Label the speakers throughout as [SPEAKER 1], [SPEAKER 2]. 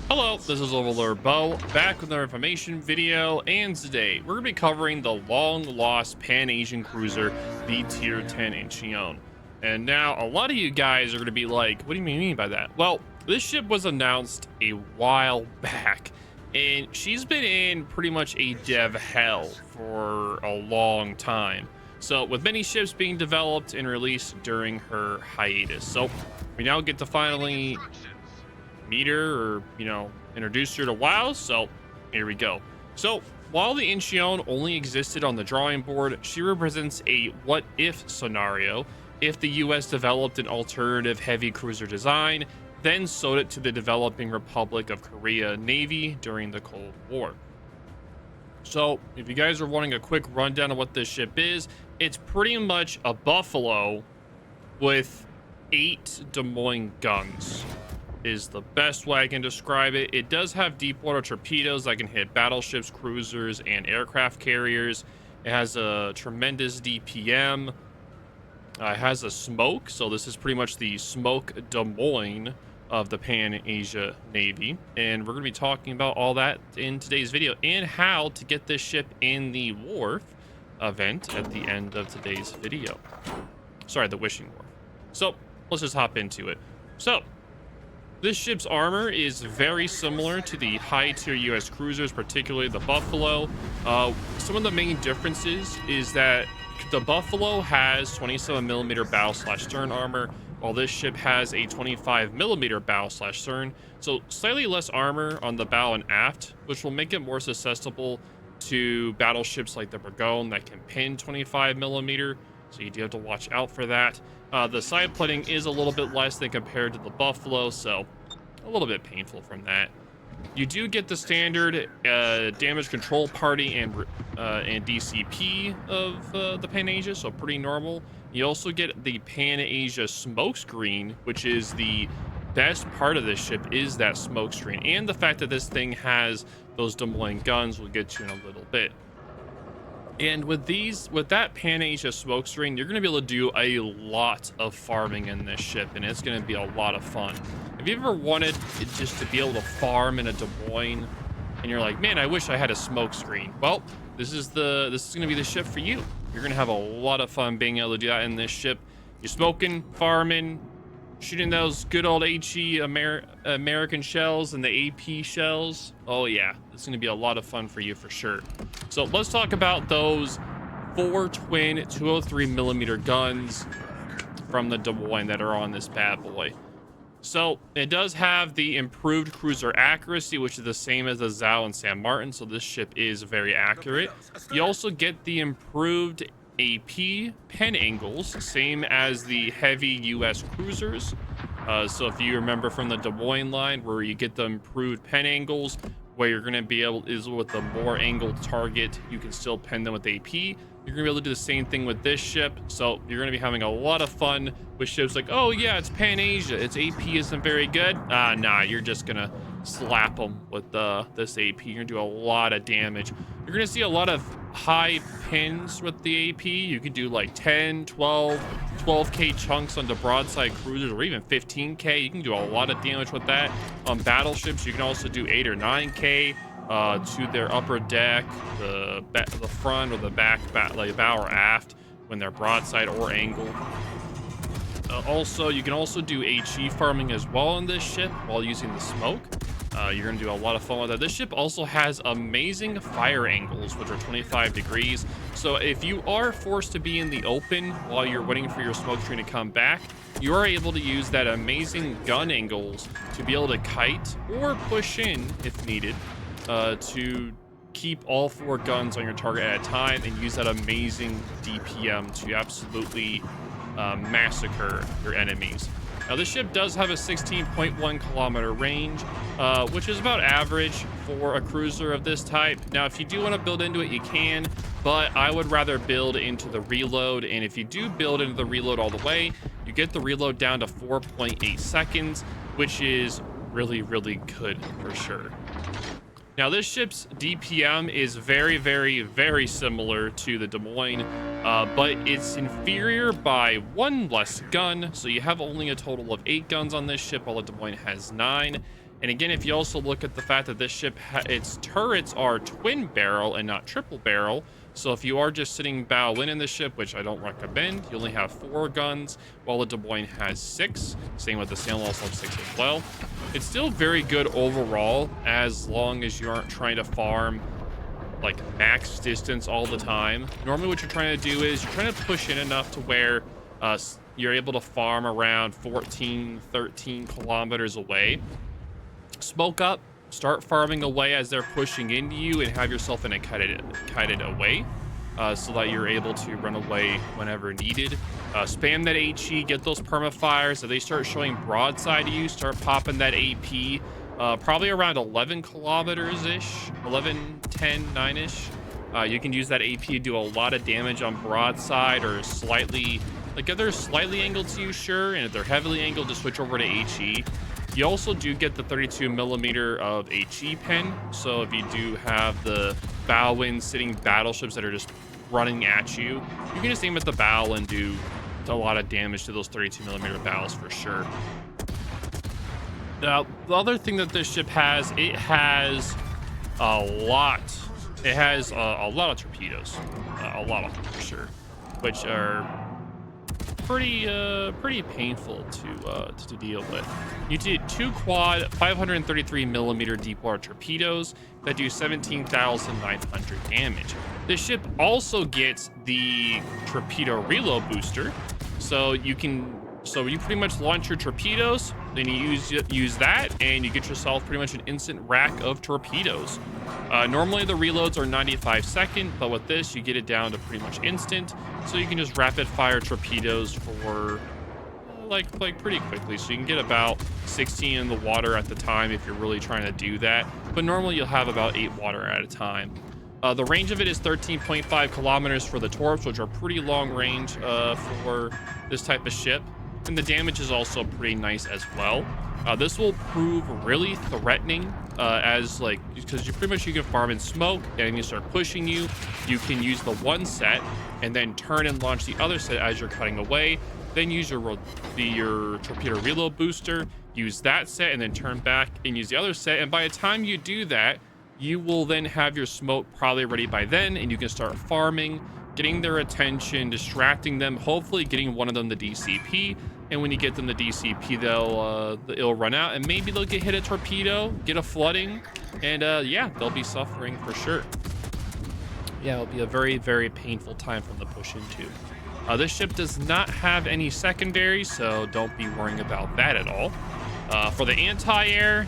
[SPEAKER 1] Hello, this is OverlordBou, back with another information video, and today we're going to be covering the long-lost Pan-Asian cruiser, the Tier 10 Incheon. And now, a lot of you guys are going to be like, what do you mean by that? Well, this ship was announced a while back, and she's been in pretty much a dev hell for a long time. So, with many ships being developed and released during her hiatus. So, we now get to finally meet her, or introduce her to WoW. So here we go. So while the Incheon only existed on the drawing board, she represents a what if scenario if the US developed an alternative heavy cruiser design, then sold it to the developing Republic of Korea Navy during the Cold War. So if you guys are wanting a quick rundown of what this ship is, it's pretty much a Buffalo with 8 Des Moines guns is the best way I can describe it. It does have deep water torpedoes that can hit battleships, cruisers, and aircraft carriers. It has a tremendous DPM. It has a smoke, so this is pretty much the smoke Des Moines of the Pan-Asia Navy. And we're going to be talking about all that in today's video and how to get this ship in the Wharf event at the end of today's video. Sorry, the Wishing Wharf. So let's just hop into it. So this ship's armor is very similar to the high-tier U.S. cruisers, particularly the Buffalo. Some of the main differences is that the Buffalo has 27mm bow/stern armor, while this ship has a 25mm bow/stern. So slightly less armor on the bow and aft, which will make it more susceptible to battleships like the Burgoyne that can pin 25mm. So you do have to watch out for that. The side plating is a little bit less than compared to the Buffalo, so a little bit painful from that. You do get the standard damage control party and DCP of the PanAsia, so pretty normal. You also get the PanAsia smokescreen, which is the best part of this ship, is that smokescreen, and the fact that this thing has those Des Moines guns will get you in a little bit. And with that PanAsia smokescreen, you're going to be able to do a lot of farming in this ship, and it's going to be a lot of fun. Have you ever wanted just to be able to farm in a Des Moines, and you're like, man, I wish I had a smokescreen? Well, this is going to be the ship for you. You're going to have a lot of fun being able to do that in this ship. You're smoking, farming, shooting those good old HE American shells and the AP shells. Oh yeah, it's going to be a lot of fun for you for sure. So let's talk about those 4 twin 203mm guns from the Des Moines that are on this bad boy. So it does have the improved cruiser accuracy, which is the same as the Zhao and San Martin. So this ship is very accurate. You also get the improved AP pen angles, same as the heavy US cruisers. So if you remember from the Des Moines line, where you get the improved pen angles, where you're going to be able is with the more angled target, you can still pen them with AP. You're going to be able to do the same thing with this ship. So you're going to be having a lot of fun with ships like, oh yeah, it's Pan-Asia, its AP isn't very good. Nah, you're just going to slap them with this AP. You're going to do a lot of damage. You're going to see a lot of high pins with the AP. You could do like 10, 12k chunks onto broadside cruisers, or even 15k. You can do a lot of damage with that. On battleships, you can also do 8 or 9k to their upper deck, the front or the back, like bow or aft, when they're broadside or angled. Also, you can also do HE farming as well on this ship while using the smoke. You're going to do a lot of fun with that. This ship also has amazing fire angles, which are 25 degrees. So if you are forced to be in the open while you're waiting for your smoke screen to come back, you are able to use that amazing gun angles to be able to kite or push in if needed, to keep all 4 guns on your target at a time and use that amazing DPM to absolutely massacre your enemies. Now this ship does have a 16.1 kilometer range, which is about average for a cruiser of this type. Now if you do want to build into it, you can, but I would rather build into the reload. And if you do build into the reload all the way, you get the reload down to 4.8 seconds, which is really, really good for sure. Now this ship's DPM is very, very, very similar to the Des Moines. but it's inferior by 1 less gun, so you have only a total of 8 guns on this ship, while the Des Moines has 9. And again, if you also look at the fact that this ship, its turrets are twin barrel and not triple barrel, so if you are just sitting bow in the ship, which I don't recommend, you only have 4 guns, while the Des Moines has 6. Same with the Sailor also have 6 as well. It's still very good overall, as long as you aren't trying to farm like max distance all the time. Normally what you're trying to do is you're trying to push in enough to where you're able to farm around 14, 13 kilometers away. Smoke up, start farming away as they're pushing into you, and have yourself in a kited away so that you're able to run away whenever needed. Spam that HE, get those permafires. So they start showing broadside to you, start popping that AP. Probably around 11 kilometers-ish, 11, 10, 9-ish. You can use that AP to do a lot of damage on broadside or slightly, like if they're slightly angled to you, sure, and if they're heavily angled, just switch over to HE. You also do get the 32 millimeter of HE pen, so if you do have the bow in sitting battleships that are just running at you, you can just aim at the bow and do a lot of damage to those 32 millimeter bows for sure. Now, the other thing that this ship has, it has a lot. It has a lot of torpedoes, a lot of them for sure, which are pretty painful to deal with. You did 2 quad 533 millimeter deep water torpedoes that do 17,900 damage. This ship also gets the torpedo reload booster, so you pretty much launch your torpedoes, then you use that, and you get yourself pretty much an instant rack of torpedoes. Normally the reloads are 95 seconds, but with this you get it down to pretty much instant, so you can just rapid fire torpedoes for like pretty quickly. So you can get about 16 in the water at the time if you're really trying to do that, but normally you'll have about 8 water at a time. The range of it is 13.5 kilometers for the torps, which are pretty long range for this type of ship. And the damage is also pretty nice as well. This will prove really threatening because you can farm and smoke, and you start pushing you. You can use the one set and then turn and launch the other set as you're cutting away. Then use your torpedo reload booster, use that set, and then turn back and use the other set. And by the time you do that, you will then have your smoke probably ready by then, and you can start farming, getting their attention, distracting them, hopefully getting one of them the DCP. And when you get them the DCP, it'll run out, and maybe they'll get hit a torpedo, get a flooding, and yeah, they'll be suffering for sure. Yeah, it'll be a very, very painful time from the push into. This ship does not have any secondary, so don't be worrying about that at all. For the anti-air,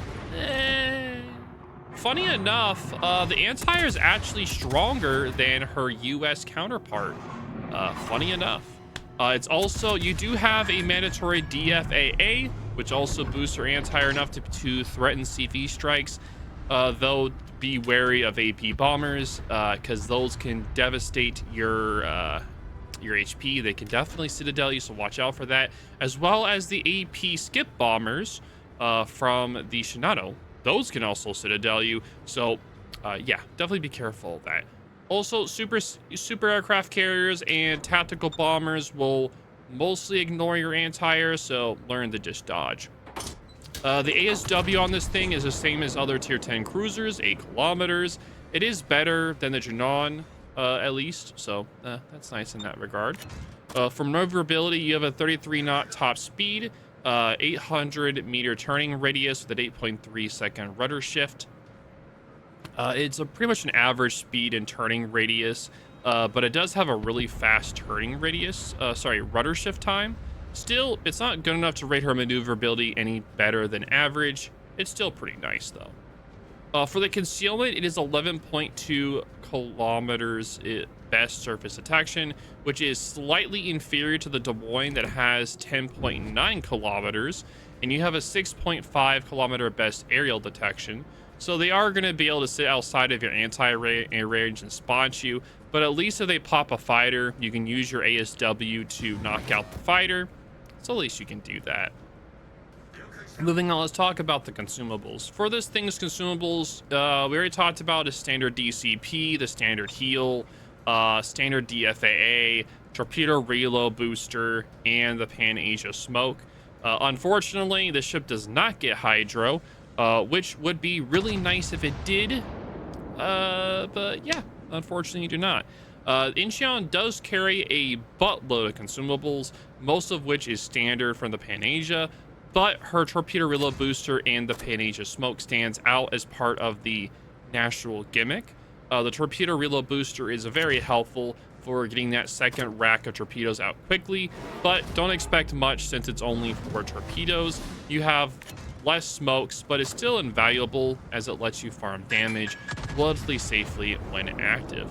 [SPEAKER 1] funny enough, the anti-air is actually stronger than her US counterpart. Funny enough. It's also, you do have a mandatory DFAA, which also boosts her anti-air enough to threaten CV strikes, though be wary of AP bombers, because those can devastate your HP. They can definitely citadel you, so watch out for that, as well as the AP skip bombers from the Shinano. Those can also citadel you, so yeah, definitely be careful of that. Also, super aircraft carriers and tactical bombers will mostly ignore your anti-air, so learn to just dodge. The ASW on this thing is the same as other tier 10 cruisers, 8 kilometers. It is better than the Junon, at least, so that's nice in that regard. For maneuverability, you have a 33 knot top speed, 800 meter turning radius with an 8.3 second rudder shift. It's pretty much an average speed and turning radius, but it does have a really fast turning radius, rudder shift time. Still, it's not good enough to rate her maneuverability any better than average. It's still pretty nice though. For the concealment, it is 11.2 kilometers best surface detection, which is slightly inferior to the Des Moines that has 10.9 kilometers, and you have a 6.5 kilometer best aerial detection. So they are going to be able to sit outside of your anti-range and sponge you, but at least if they pop a fighter, you can use your ASW to knock out the fighter. So at least you can do that. Moving on, let's talk about the consumables. For this thing's consumables, we already talked about a standard DCP, the standard heal, standard DFAA, torpedo reload booster, and the PanAsia smoke. Unfortunately, the ship does not get hydro, which would be really nice if it did. But yeah, unfortunately, you do not. Incheon does carry a buttload of consumables, most of which is standard from the PanAsia, but her torpedo reload booster and the PanAsia smoke stands out as part of the national gimmick. The torpedo reload booster is very helpful for getting that second rack of torpedoes out quickly, but don't expect much since it's only for torpedoes. You have less smokes, but it's still invaluable as it lets you farm damage relatively safely when active.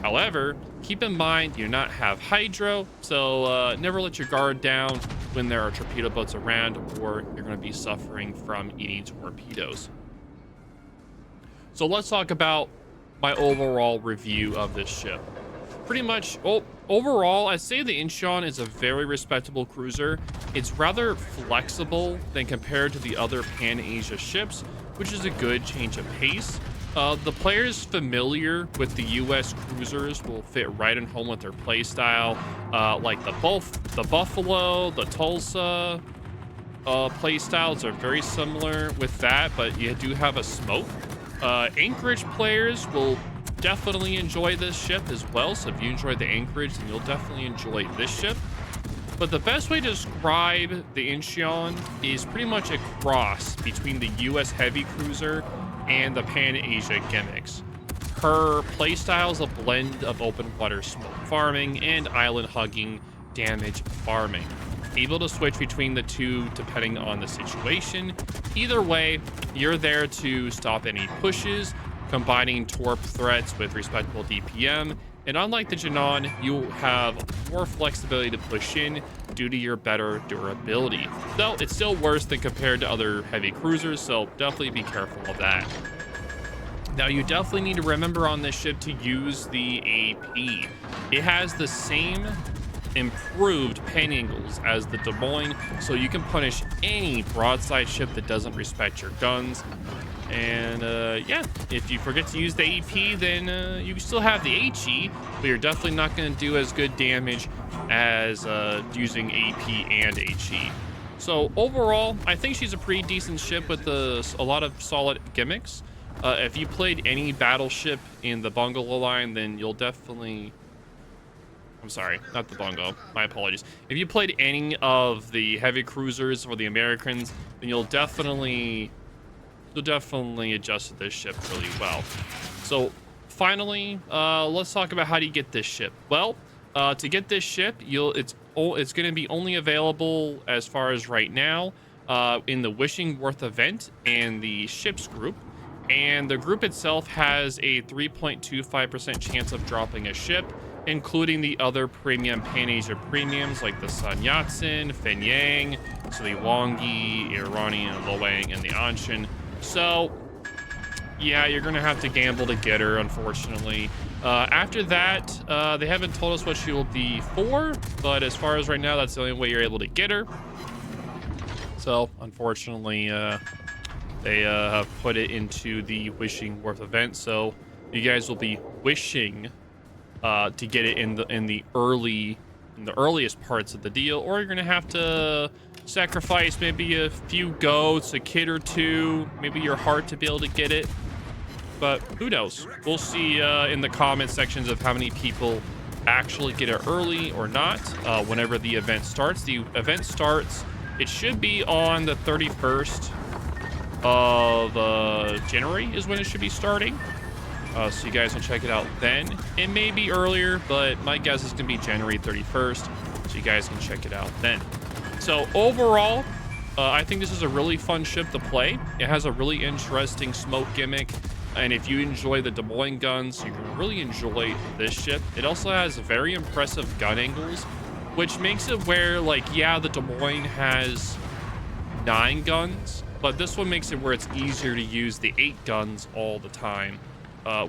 [SPEAKER 1] However, keep in mind you do not have hydro, so never let your guard down when there are torpedo boats around, or you're going to be suffering from eating torpedoes. So let's talk about my overall review of this ship. Pretty much, overall, I'd say the Incheon is a very respectable cruiser. It's rather flexible than compared to the other PanAsia ships, which is a good change of pace. The players familiar with the US cruisers will fit right in home with their playstyle, like the Buffalo, the Tulsa playstyles are very similar with that, but you do have a smoke. Anchorage players will definitely enjoy this ship as well, so if you enjoy the Anchorage, then you'll definitely enjoy this ship. But the best way to describe the Incheon is pretty much a cross between the US heavy cruiser and the PanAsia gimmicks. Her playstyle is a blend of open water smoke farming and island hugging damage farming. Able to switch between the two depending on the situation. Either way, you're there to stop any pushes, combining torp threats with respectable DPM, and unlike the Janon, you have more flexibility to push in due to your better durability. Though it's still worse than compared to other heavy cruisers, so definitely be careful of that. Now, you definitely need to remember on this ship to use the AP. It has the same improved pan angles as the Des Moines, so you can punish any broadside ship that doesn't respect your guns. And yeah, if you forget to use the AP, then you still have the HE, but you're definitely not going to do as good damage as using AP and HE. So overall, I think she's a pretty decent ship with a lot of solid gimmicks. If you played any battleship in the Bungalow line, then you'll definitely... I'm sorry, not the Bungo. My apologies. If you played any of the heavy cruisers or the Americans, then you'll definitely adjust to this ship really well. So finally, let's talk about how do you get this ship. Well, to get this ship, it's going to be only available as far as right now in the Wishing Wharf Event and the ships group. And the group itself has a 3.25% chance of dropping a ship, including the other premium PanAsia premiums like the Sun Yat-sen, Fenyang, so the Wongi, Iranian, Loang, and the Anshan. So, yeah, you're going to have to gamble to get her, unfortunately. After that, they haven't told us what she will be for, but as far as right now, that's the only way you're able to get her. So, unfortunately, they have put it into the Wishing Wharf event, so you guys will be wishing to get it in the earliest parts of the deal, or you're gonna have to sacrifice maybe a few goats, a kid or two, maybe your heart to be able to get it. But who knows? We'll see in the comment sections of how many people actually get it early or not whenever the event starts. The event starts, it should be on the 31st of January is when it should be starting. So you guys can check it out then. It may be earlier, but my guess is gonna be January 31st. So you guys can check it out then. So overall, I think this is a really fun ship to play. It has a really interesting smoke gimmick. And if you enjoy the Des Moines guns, you're gonna really enjoy this ship. It also has very impressive gun angles, which makes it where, like, yeah, the Des Moines has 9 guns, but this one makes it where it's easier to use the 8 guns all the time,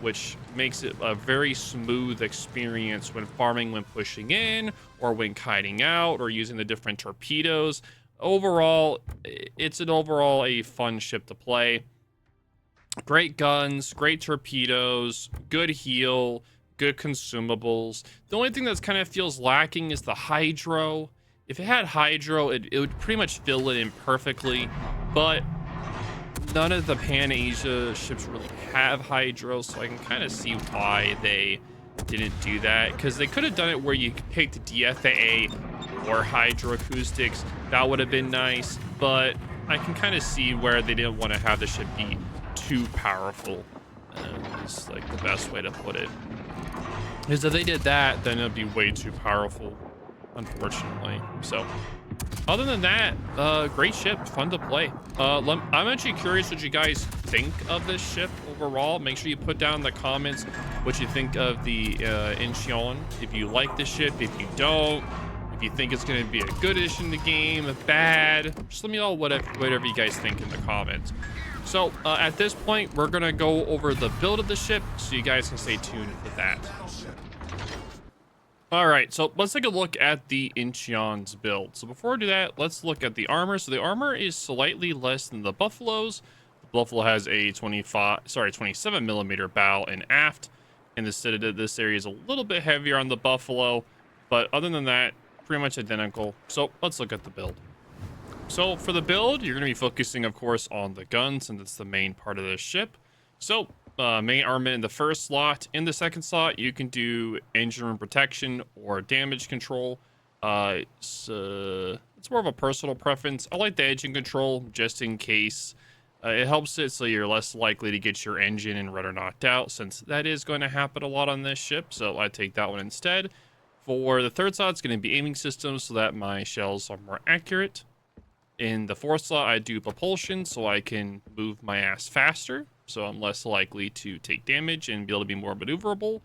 [SPEAKER 1] which makes it a very smooth experience when farming, when pushing in, or when kiting out, or using the different torpedoes. Overall, it's overall a fun ship to play. Great guns, great torpedoes, good heal, good consumables. The only thing that's kind of feels lacking is the hydro. If it had hydro, it would pretty much fill it in perfectly, but none of the PanAsia ships really have hydro, so I can kind of see why they didn't do that, because they could have done it where you picked DFA or hydroacoustics. That would have been nice, but I can kind of see where they didn't want to have the ship be too powerful. It's like the best way to put it. Because if they did that, then it'd be way too powerful, unfortunately. So other than that, great ship, fun to play. I'm actually curious what you guys think of this ship overall. Make sure you put down in the comments what you think of the Incheon. If you like the ship, if you don't, if you think it's going to be a good addition to the game, bad, just let me know whatever you guys think in the comments. So at this point, we're going to go over the build of the ship, so you guys can stay tuned for that. All right, so let's take a look at the Incheon's build. So before we do that, let's look at the armor. So the armor is slightly less than the Buffalo's. The Buffalo has a 27 millimeter bow and aft, and the Citadel, this area is a little bit heavier on the Buffalo, but other than that, pretty much identical. So let's look at the build. So for the build, you're going to be focusing, of course, on the guns, since it's the main part of the ship. So main armament in the first slot. In the second slot, you can do engine room protection or damage control. It's more of a personal preference. I like the engine control just in case. It helps it so you're less likely to get your engine and rudder knocked out, since that is going to happen a lot on this ship. So I take that one instead. For the third slot, it's going to be aiming systems so that my shells are more accurate. In the fourth slot, I do propulsion so I can move my ass faster, so I'm less likely to take damage and be able to be more maneuverable.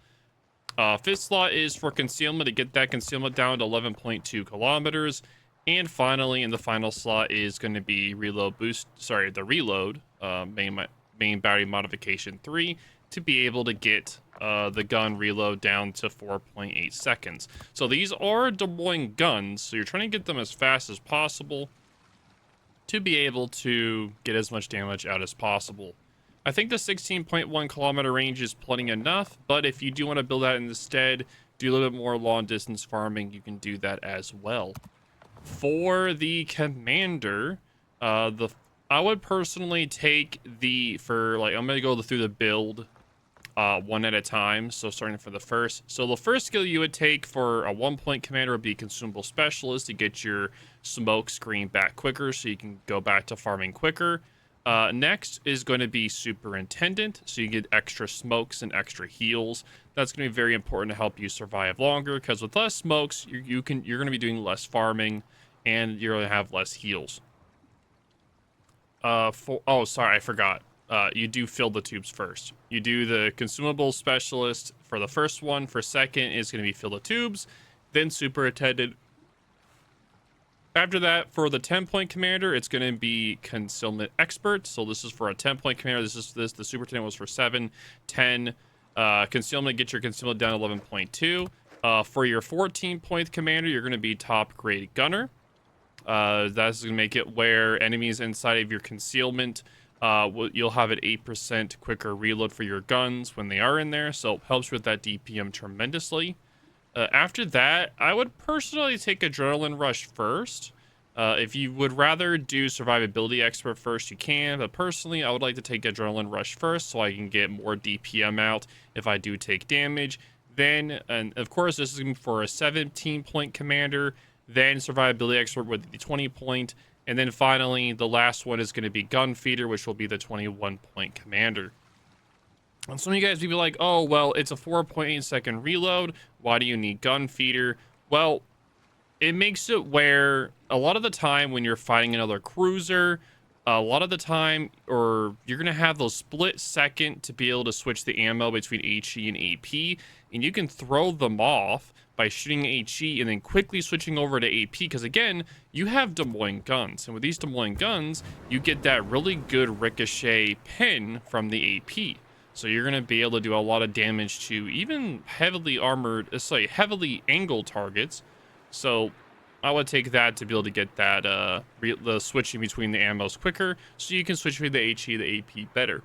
[SPEAKER 1] Fifth slot is for concealment, to get that concealment down to 11.2 kilometers. And finally, in the final slot is going to be reload boost, the reload, main battery modification 3, to be able to get the gun reload down to 4.8 seconds. So these are deploying guns, so you're trying to get them as fast as possible to be able to get as much damage out as possible. I think the 16.1 kilometer range is plenty enough, but if you do want to build that instead, do a little bit more long distance farming, you can do that as well. For the commander, I would personally take I'm going to go through the build one at a time. So starting from the first. So the first skill you would take for a 1-point commander would be Consumable Specialist, to get your smoke screen back quicker so you can go back to farming quicker. Next is going to be Superintendent, so you get extra smokes and extra heals. That's going to be very important to help you survive longer, because with less smokes, you're going to be doing less farming and you're going to have less heals. I forgot. You do fill the tubes first. You do the Consumable Specialist for the first one. For second is going to be fill the tubes, then Superintendent. After that, for the 10-point commander, it's going to be Concealment Expert. So this is for a 10-point commander. The Superintendent was for 7, 10. Concealment, get your concealment down to 11.2. For your 14-point commander, you're going to be Top Grade Gunner. That's going to make it where enemies inside of your concealment, you'll have an 8% quicker reload for your guns when they are in there. So it helps with that DPM tremendously. After that, I would personally take Adrenaline Rush first. If you would rather do Survivability Expert first, you can. But personally, I would like to take Adrenaline Rush first so I can get more DPM out if I do take damage. Then, and of course, this is for a 17-point commander. Then Survivability Expert with the 20-point. And then finally, the last one is going to be Gun Feeder, which will be the 21-point commander. And some of you guys will be like, oh, well, it's a 4.8 second reload. Why do you need Gun Feeder? Well, it makes it where a lot of the time when you're fighting another cruiser, a lot of the time, or you're going to have those split second to be able to switch the ammo between HE and AP. And you can throw them off by shooting HE and then quickly switching over to AP, because again, you have deploying guns, and with these deploying guns, you get that really good ricochet pin from the AP. So you're going to be able to do a lot of damage to even heavily angled targets. So I would take that to be able to get that the switching between the ammos quicker, so you can switch between the HE and the AP better.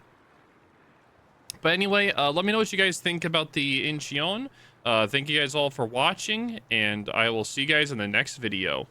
[SPEAKER 1] But anyway, let me know what you guys think about the Incheon. Thank you guys all for watching, and I will see you guys in the next video.